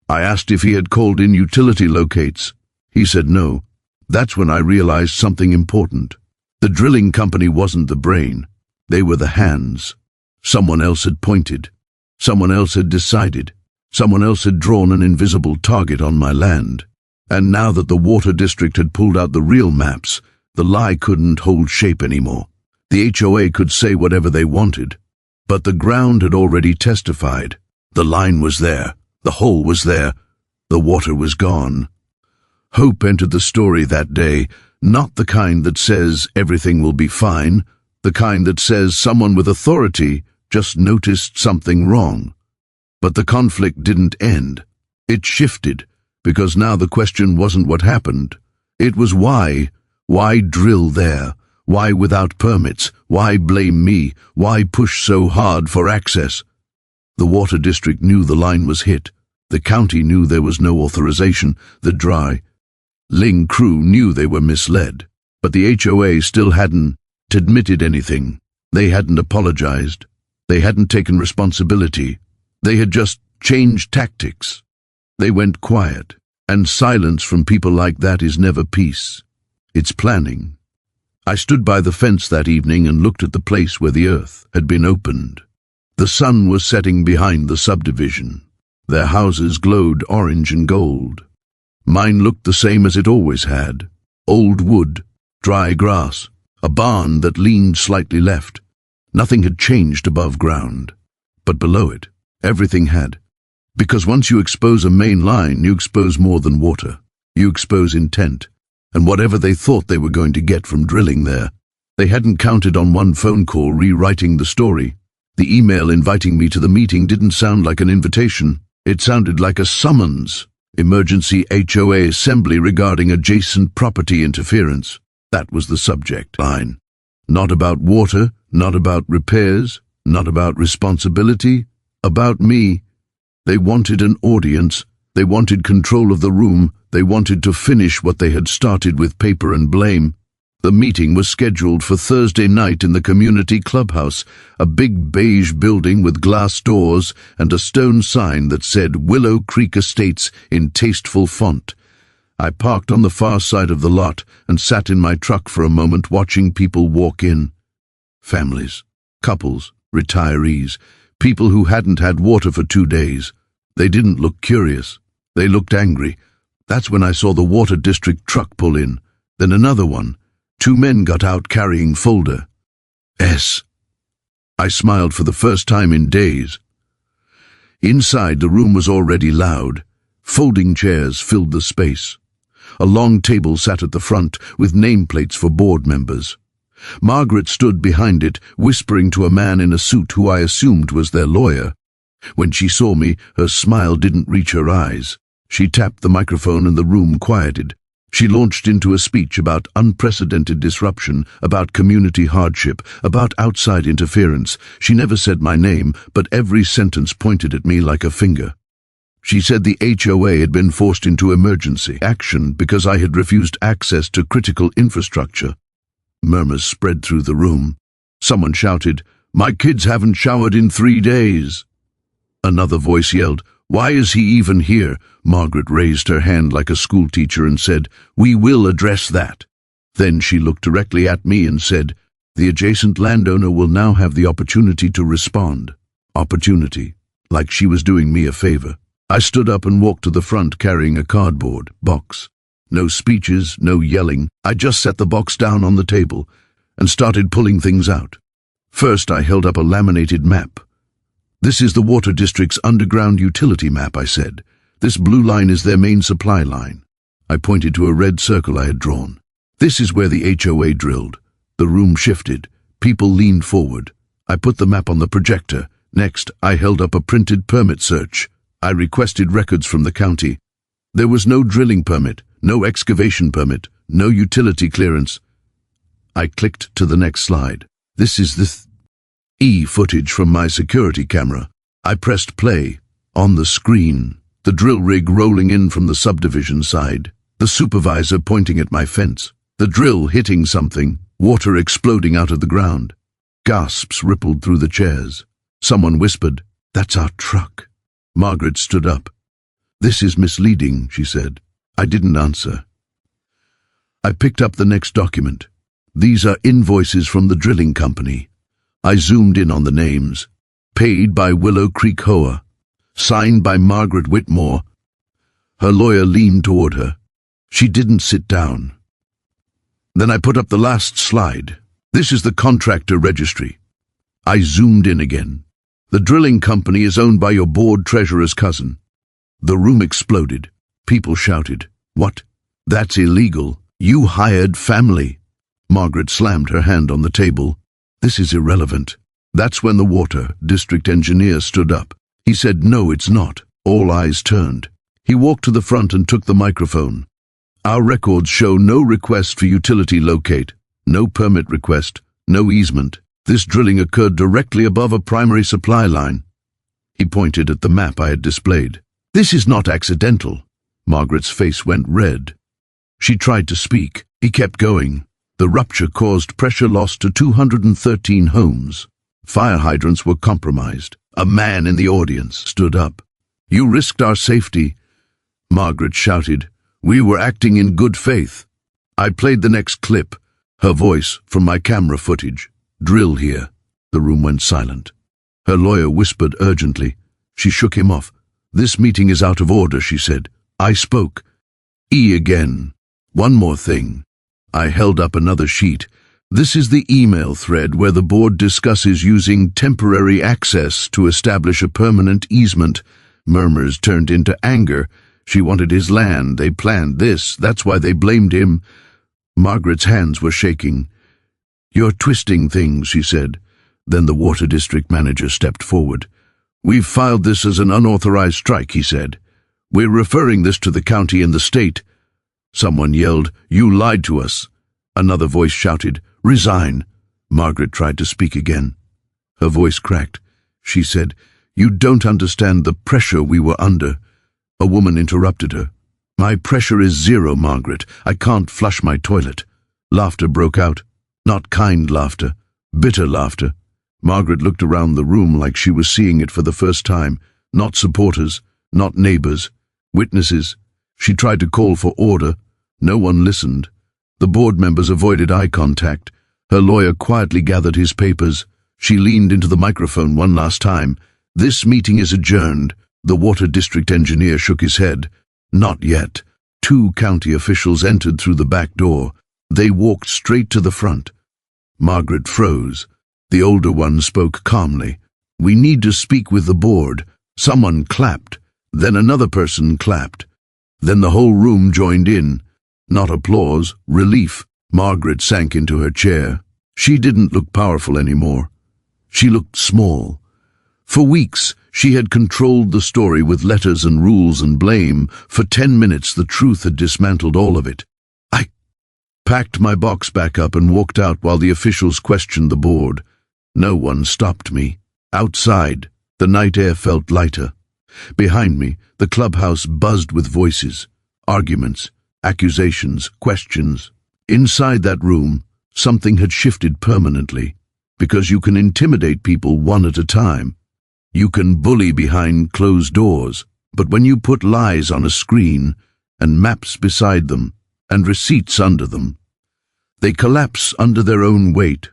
I asked if he had called in utility locates. He said no. That's when I realized something important. The drilling company wasn't the brain. They were the hands. Someone else had pointed. Someone else had decided. Someone else had drawn an invisible target on my land. And now that the water district had pulled out the real maps, the lie couldn't hold shape anymore. The HOA could say whatever they wanted. But the ground had already testified. The line was there. The hole was there. The water was gone. Hope entered the story that day, not the kind that says everything will be fine, the kind that says someone with authority just noticed something wrong. But the conflict didn't end. It shifted, because now the question wasn't what happened. It was why. Why drill there? Why without permits? Why blame me? Why push so hard for access? The water district knew the line was hit. The county knew there was no authorization. The dry Ling crew knew they were misled. But the HOA still hadn't admitted anything. They hadn't apologized. They hadn't taken responsibility. They had just changed tactics. They went quiet. And silence from people like that is never peace. It's planning. I stood by the fence that evening and looked at the place where the earth had been opened. The sun was setting behind the subdivision. Their houses glowed orange and gold. Mine looked the same as it always had. Old wood, dry grass, a barn that leaned slightly left. Nothing had changed above ground. But below it, everything had. Because once you expose a main line, you expose more than water. You expose intent. And whatever they thought they were going to get from drilling there. They hadn't counted on one phone call rewriting the story. The email inviting me to the meeting didn't sound like an invitation. It sounded like a summons. Emergency HOA assembly regarding adjacent property interference. That was the subject line. Not about water, not about repairs, not about responsibility, about me. They wanted an audience. They wanted control of the room. They wanted to finish what they had started with paper and blame. The meeting was scheduled for Thursday night in the community clubhouse, a big beige building with glass doors and a stone sign that said Willow Creek Estates in tasteful font. I parked on the far side of the lot and sat in my truck for a moment watching people walk in. Families, couples, retirees, people who hadn't had water for 2 days. They didn't look curious. They looked angry. That's when I saw the water district truck pull in. Then another one. 2 men got out carrying folder. S. I smiled for the first time in days. Inside, the room was already loud. Folding chairs filled the space. A long table sat at the front with nameplates for board members. Margaret stood behind it, whispering to a man in a suit who I assumed was their lawyer. When she saw me, her smile didn't reach her eyes. She tapped the microphone and the room quieted. She launched into a speech about unprecedented disruption, about community hardship, about outside interference. She never said my name, but every sentence pointed at me like a finger. She said the HOA had been forced into emergency action because I had refused access to critical infrastructure. Murmurs spread through the room. Someone shouted, "My kids haven't showered in 3 days." Another voice yelled, "Why is he even here?" Margaret raised her hand like a schoolteacher and said, "We will address that." Then she looked directly at me and said, "The adjacent landowner will now have the opportunity to respond." Opportunity, like she was doing me a favor. I stood up and walked to the front carrying a cardboard box. No speeches, no yelling. I just set the box down on the table and started pulling things out. First, I held up a laminated map. "This is the water district's underground utility map," I said. "This blue line is their main supply line." I pointed to a red circle I had drawn. "This is where the HOA drilled." The room shifted. People leaned forward. I put the map on the projector. Next, I held up a printed permit search. I requested records from the county. There was no drilling permit, no excavation permit, no utility clearance. I clicked to the next slide. "This is the footage from my security camera." I pressed play. On the screen, the drill rig rolling in from the subdivision side, the supervisor pointing at my fence, the drill hitting something, water exploding out of the ground. Gasps rippled through the chairs. Someone whispered, "That's our truck." Margaret stood up. "This is misleading," she said. I didn't answer. I picked up the next document. These are invoices from the drilling company. I zoomed in on the names. Paid by Willow Creek HOA. Signed by Margaret Whitmore. Her lawyer leaned toward her. She didn't sit down. Then I put up the last slide. "This is the contractor registry." I zoomed in again. "The drilling company is owned by your board treasurer's cousin." The room exploded. People shouted, "What? That's illegal. You hired family." Margaret slammed her hand on the table. "This is irrelevant." That's when the water district engineer stood up. He said, "No, it's not." All eyes turned. He walked to the front and took the microphone. "Our records show no request for utility locate, no permit request, no easement. This drilling occurred directly above a primary supply line." He pointed at the map I had displayed. "This is not accidental." Margaret's face went red. She tried to speak. He kept going. "The rupture caused pressure loss to 213 homes. Fire hydrants were compromised." A man in the audience stood up. "You risked our safety." Margaret shouted, "We were acting in good faith." I played the next clip, her voice from my camera footage. "Drill here." The room went silent. Her lawyer whispered urgently. She shook him off. "This meeting is out of order," she said. I spoke. Again. "One more thing." I held up another sheet. "This is the email thread where the board discusses using temporary access to establish a permanent easement." Murmurs turned into anger. She wanted his land. They planned this. That's why they blamed him. Margaret's hands were shaking. "You're twisting things," she said. Then the water district manager stepped forward. "We've filed this as an unauthorized strike," he said. "We're referring this to the county and the state." Someone yelled, "You lied to us." Another voice shouted, "Resign." Margaret tried to speak again. Her voice cracked. She said, "You don't understand the pressure we were under." A woman interrupted her. "My pressure is zero, Margaret. I can't flush my toilet." Laughter broke out. Not kind laughter, bitter laughter. Margaret looked around the room like she was seeing it for the first time. Not supporters, not neighbors, witnesses. She tried to call for order. No one listened. The board members avoided eye contact. Her lawyer quietly gathered his papers. She leaned into the microphone one last time. "This meeting is adjourned." The water district engineer shook his head. "Not yet." 2 county officials entered through the back door. They walked straight to the front. Margaret froze. The older one spoke calmly. "We need to speak with the board." Someone clapped. Then another person clapped. Then the whole room joined in. Not applause, relief. Margaret sank into her chair. She didn't look powerful anymore. She looked small. For weeks, she had controlled the story with letters and rules and blame. For 10 minutes, the truth had dismantled all of it. I packed my box back up and walked out while the officials questioned the board. No one stopped me. Outside, the night air felt lighter. Behind me, the clubhouse buzzed with voices, arguments, accusations, questions. Inside that room, Something had shifted permanently, because you can intimidate people one at a time. You can bully behind closed doors, but when you put lies on a screen, and maps beside them, and receipts under them, they collapse under their own weight.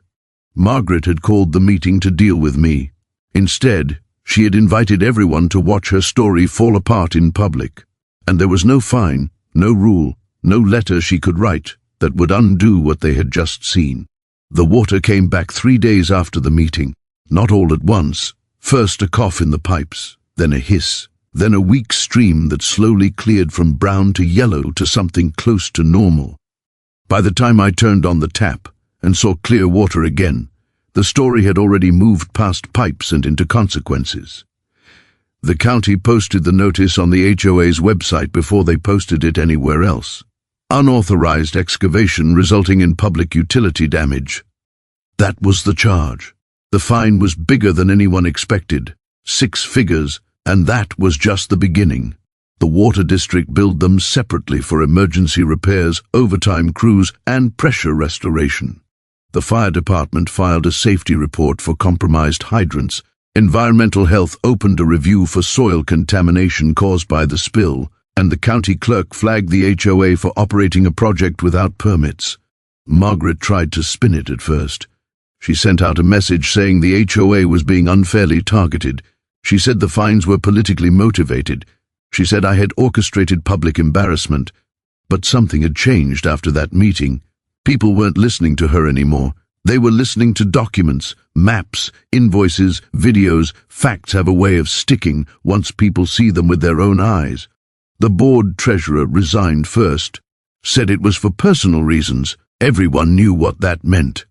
Margaret had called the meeting to deal with me. Instead, she had invited everyone to watch her story fall apart in public, and there was no fine, no rule, no letter she could write that would undo what they had just seen. The water came back 3 days after the meeting, not all at once. First a cough in the pipes, then a hiss, then a weak stream that slowly cleared from brown to yellow to something close to normal. By the time I turned on the tap and saw clear water again, the story had already moved past pipes and into consequences. The county posted the notice on the HOA's website before they posted it anywhere else. Unauthorized excavation resulting in public utility damage. That was the charge. The fine was bigger than anyone expected, 6 figures, and that was just the beginning. The water district billed them separately for emergency repairs, overtime crews, and pressure restoration. The fire department filed a safety report for compromised hydrants. Environmental Health opened a review for soil contamination caused by the spill, and the county clerk flagged the HOA for operating a project without permits. Margaret tried to spin it at first. She sent out a message saying the HOA was being unfairly targeted. She said the fines were politically motivated. She said I had orchestrated public embarrassment. But something had changed after that meeting. People weren't listening to her anymore. They were listening to documents, maps, invoices, videos. Facts have a way of sticking once people see them with their own eyes. The board treasurer resigned first, said it was for personal reasons. Everyone knew what that meant.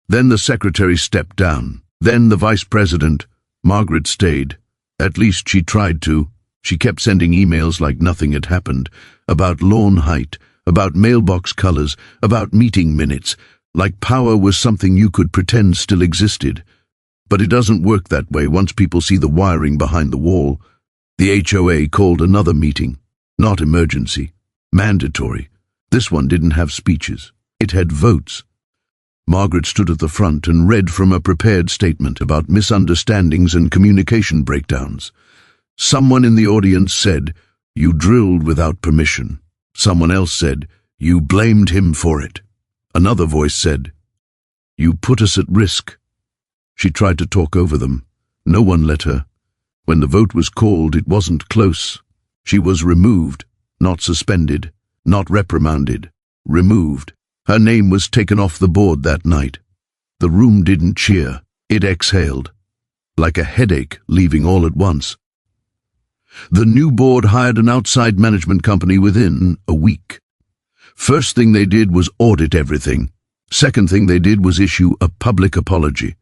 Then the secretary stepped down. Then the vice president. Margaret stayed. At least she tried to. She kept sending emails like nothing had happened, about lawn height, about mailbox colors, about meeting minutes, like power was something you could pretend still existed. But it doesn't work that way once people see the wiring behind the wall. The HOA called another meeting. Not emergency. Mandatory. This one didn't have speeches. It had votes. Margaret stood at the front and read from a prepared statement about misunderstandings and communication breakdowns. Someone in the audience said, "You drilled without permission." Someone else said, "You blamed him for it." Another voice said, "You put us at risk." She tried to talk over them. No one let her. When the vote was called, it wasn't close. She was removed, not suspended, not reprimanded, removed. Her name was taken off the board that night. The room didn't cheer. It exhaled, like a headache leaving all at once. The new board hired an outside management company within a week. First thing they did was audit everything. Second thing they did was issue a public apology.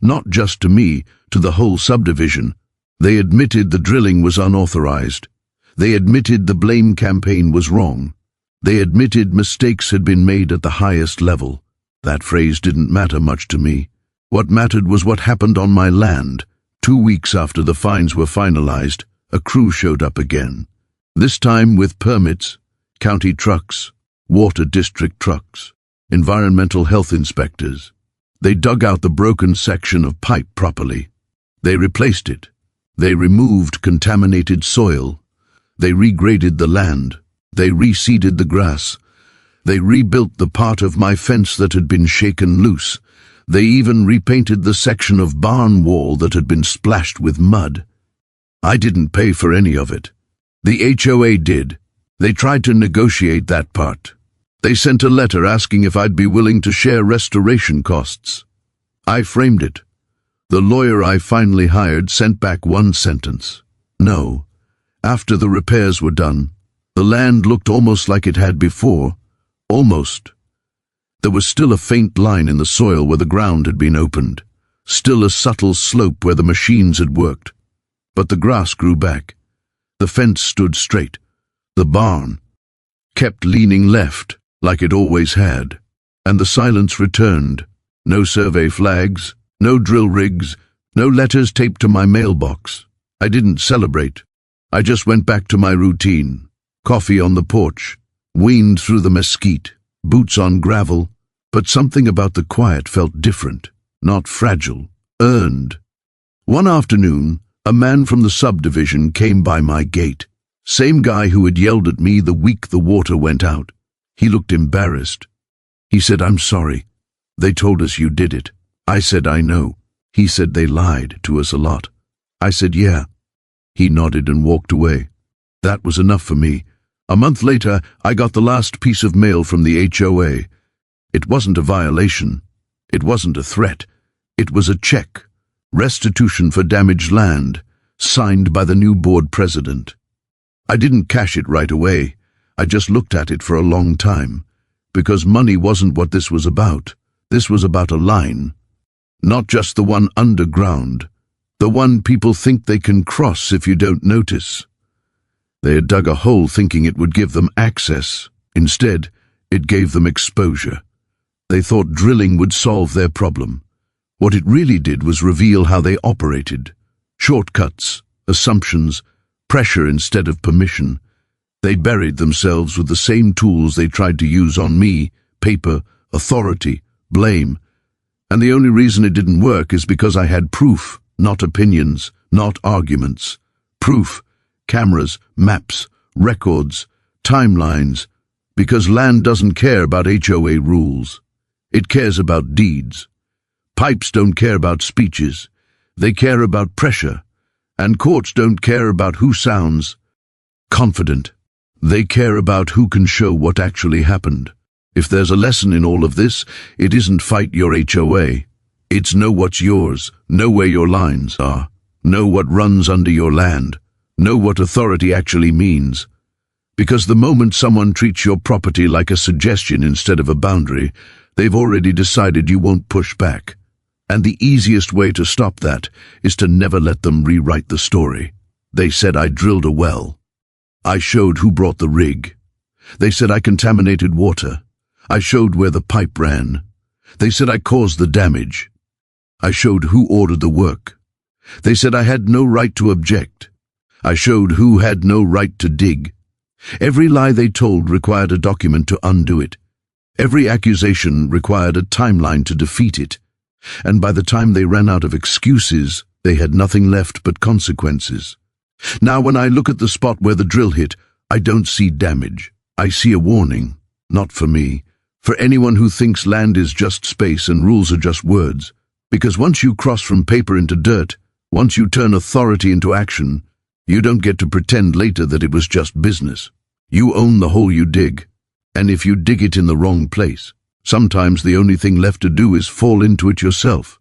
Not just to me, to the whole subdivision. They admitted the drilling was unauthorized. They admitted the blame campaign was wrong. They admitted mistakes had been made at the highest level. That phrase didn't matter much to me. What mattered was what happened on my land. 2 weeks after the fines were finalized, a crew showed up again. This time with permits, county trucks, water district trucks, environmental health inspectors. They dug out the broken section of pipe properly. They replaced it. They removed contaminated soil. They regraded the land. They reseeded the grass. They rebuilt the part of my fence that had been shaken loose. They even repainted the section of barn wall that had been splashed with mud. I didn't pay for any of it. The HOA did. They tried to negotiate that part. They sent a letter asking if I'd be willing to share restoration costs. I framed it. The lawyer I finally hired sent back one sentence. No. After the repairs were done, the land looked almost like it had before. Almost. There was still a faint line in the soil where the ground had been opened. Still a subtle slope where the machines had worked. But the grass grew back. The fence stood straight. The barn kept leaning left, like it always had. And the silence returned. No survey flags, no drill rigs, no letters taped to my mailbox. I didn't celebrate. I just went back to my routine. Coffee on the porch, weaned through the mesquite, boots on gravel, But something about the quiet felt different, not fragile, earned. One afternoon, a man from the subdivision came by my gate. Same guy who had yelled at me the week the water went out. He looked embarrassed. He said, "I'm sorry. They told us you did it." I said, "I know." He said, "They lied to us a lot." I said, "Yeah." He nodded and walked away. That was enough for me. A month later, I got the last piece of mail from the HOA. It wasn't a violation. It wasn't a threat. It was a check. Restitution for damaged land, signed by the new board president. I didn't cash it right away. I just looked at it for a long time. Because money wasn't what this was about. This was about a line. Not just the one underground. The one people think they can cross if you don't notice. They had dug a hole thinking it would give them access. Instead, it gave them exposure. They thought drilling would solve their problem. What it really did was reveal how they operated. Shortcuts, assumptions, pressure instead of permission. They buried themselves with the same tools they tried to use on me: paper, authority, blame. And the only reason it didn't work is because I had proof, not opinions, not arguments. Proof, cameras, maps, records, timelines. Because land doesn't care about HOA rules. It cares about deeds. Pipes don't care about speeches. They care about pressure. And courts don't care about who sounds confident. They care about who can show what actually happened. If there's a lesson in all of this, it isn't fight your HOA. It's know what's yours, know where your lines are, know what runs under your land, know what authority actually means. Because the moment someone treats your property like a suggestion instead of a boundary, they've already decided you won't push back. And the easiest way to stop that is to never let them rewrite the story. They said I drilled a well. I showed who brought the rig. They said I contaminated water. I showed where the pipe ran. They said I caused the damage. I showed who ordered the work. They said I had no right to object. I showed who had no right to dig. Every lie they told required a document to undo it. Every accusation required a timeline to defeat it. And by the time they ran out of excuses, they had nothing left but consequences. Now when I look at the spot where the drill hit, I don't see damage. I see a warning. Not for me. For anyone who thinks land is just space and rules are just words. Because once you cross from paper into dirt, once you turn authority into action, you don't get to pretend later that it was just business. You own the hole you dig. And if you dig it in the wrong place, sometimes the only thing left to do is fall into it yourself.